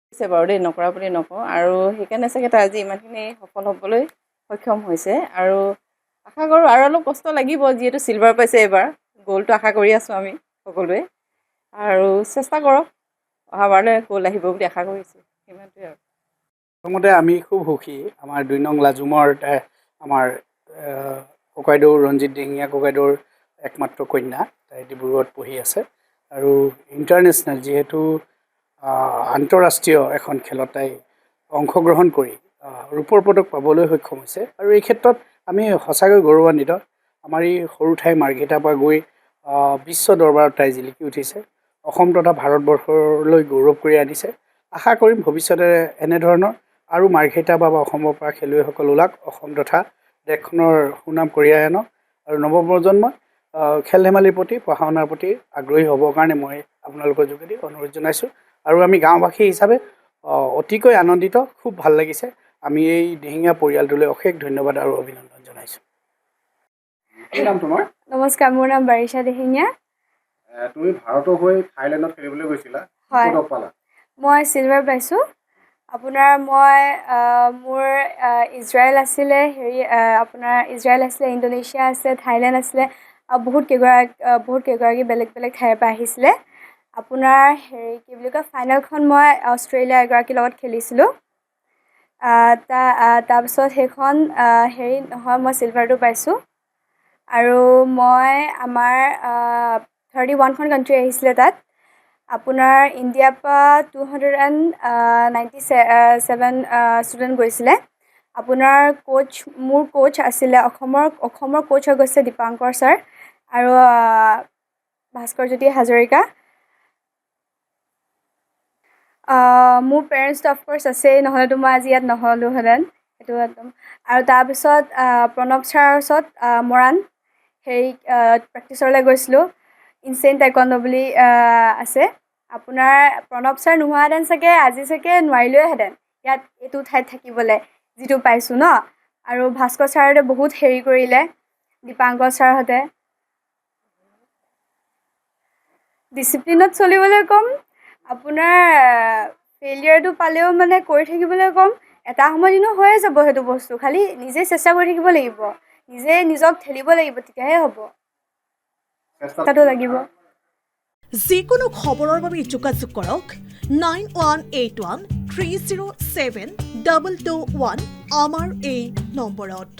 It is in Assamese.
হৈছে বাৰু দেই, নকৰা বুলি নকওঁ। আৰু সেইকাৰণে চাগে তাৰ আজি ইমানখিনি সফল হ'বলৈ সক্ষম হৈছে। আৰু আশা কৰোঁ আৰু অলপ কষ্ট লাগিব, যিহেতু চিলভাৰ পাইছে এইবাৰ। গ'ল্ডটো আশা কৰি আছোঁ আমি সকলোৱে, আৰু চেষ্টা কৰক, অহাবাৰলৈ গ'ল্ড আহিব বুলি আশা কৰিছোঁ। সিমানটোৱে আৰু। প্ৰথমতে আমি খুব সুখী, আমাৰ 2 নং লাজুমৰ আমাৰ ককাইদেউ ৰঞ্জিত দিহিঙীয়া ককাইদেউৰ একমাত্ৰ কন্যা, তাই ডিব্ৰুগড়ত পঢ়ি আছে। আৰু ইণ্টাৰনেশ্যনেল, যিহেতু আন্তঃৰাষ্ট্ৰীয় এখন খেলত তাই অংশগ্ৰহণ কৰি ৰূপৰ পদক পাবলৈ সক্ষম হৈছে। আৰু এই ক্ষেত্ৰত আমি সঁচাকৈ গৌৰৱান্বিত। আমাৰ এই সৰু ঠাই মাৰ্ঘেৰিটাৰ পৰা গৈ বিশ্ব দৰবাৰত তাই জিলিকি উঠিছে, অসম তথা ভাৰতবৰ্ষলৈ গৌৰৱ কৰি আনিছে। আশা কৰিম ভৱিষ্যতে এনেধৰণৰ আৰু মাৰ্ঘেৰিটা বা অসমৰ পৰা খেলুৱৈসকল ওলাক, অসম তথা দেশখনৰ সুনাম কঢ়িয়াই আনক। আৰু নৱপ্ৰজন্মই খেল ধেমালিৰ প্ৰতি, পঢ়া শুনাৰ প্ৰতি আগ্ৰহী হ'বৰ কাৰণে মই আপোনালোকৰ যোগেদি অনুৰোধ জনাইছোঁ। আৰু আমি গাঁওবাসী হিচাপে অতিকৈ আনন্দিত, খুব ভাল লাগিছে। আমি এই দিহিঙীয়া পৰিয়ালটোলৈ অশেষ ধন্যবাদ আৰু অভিনন্দন জনাইছোঁ। কি নাম তোমাৰ? নমস্কাৰ, মোৰ নাম বাৰিষা দিহিঙীয়া। তুমি ভাৰতৰ হৈ থাইলেণ্ডত খেলিবলৈ গৈছিলা, হয়, পদক পালা? মই চিলভাৰ পাইছোঁ। আপোনাৰ মোৰ ইজৰাইল আছিলে, ইজৰাইল আছিলে, ইণ্ডোনেছিয়া আছে, থাইলেণ্ড আছিলে, আৰু বহুত কেইগৰাকী বেলেগ বেলেগ ঠাইৰ পৰা আহিছিলে। আপোনাৰ কি বুলি কয়, ফাইনেলখন মই অষ্ট্ৰেলিয়া এগৰাকীৰ লগত খেলিছিলোঁ। তাৰপিছত সেইখন নহয়, মই চিলভাৰটো পাইছোঁ। আৰু মই আমাৰ 31খন কাণ্ট্ৰি আহিছিলে তাত। আপোনাৰ ইণ্ডিয়াৰ পৰা 297 ষ্টুডেণ্ট গৈছিলে। আপোনাৰ মোৰ কোচ আছিলে, অসমৰ কোচ হৈ গৈছে দীপাংকৰ ছাৰ আৰু ভাস্কৰজ্যোতি হাজৰিকা। মোৰ পেৰেণ্টছটো অফক'ৰ্ছ আছেই, নহ'লেতো মই আজি ইয়াত নহ'লোহেঁতেন, সেইটো একদম। আৰু তাৰপিছত প্ৰণৱ ছাৰৰ ওচৰত মৰাণ প্ৰেক্টিচলৈ গৈছিলোঁ। ইনচেইণ্ট টাইকোৱাণ্ডো বুলি আছে। আপোনাৰ প্ৰণৱ ছাৰ নোহোৱাহেঁতেন চাগে আজি নোৱাৰিলোৱেহেঁতেন ইয়াত এইটো ঠাইত থাকিবলৈ, যিটো পাইছোঁ ন। আৰু ভাস্কৰ ছাৰহঁতে বহুত হেৰি কৰিলে, দীপাংকৰ ছাৰহঁতে। ডিচিপ্লিনত চলিবলৈ ক'ম, আপোনাৰ ফেইলিয়াৰটো পালেও মানে কৰি থাকিবলৈ ক'ম। এটা সময়ত এনেও হৈয়ে যাব সেইটো বস্তু, খালি নিজে চেষ্টা কৰি থাকিব লাগিব, নিজে নিজক ঠেলিব লাগিব, তেতিয়াহে হ'ব। চেষ্টাটো লাগিব। যিকোনো খবৰৰ বাবে যোগাযোগ কৰক 9181 307 221 আমাৰ এই নম্বৰত।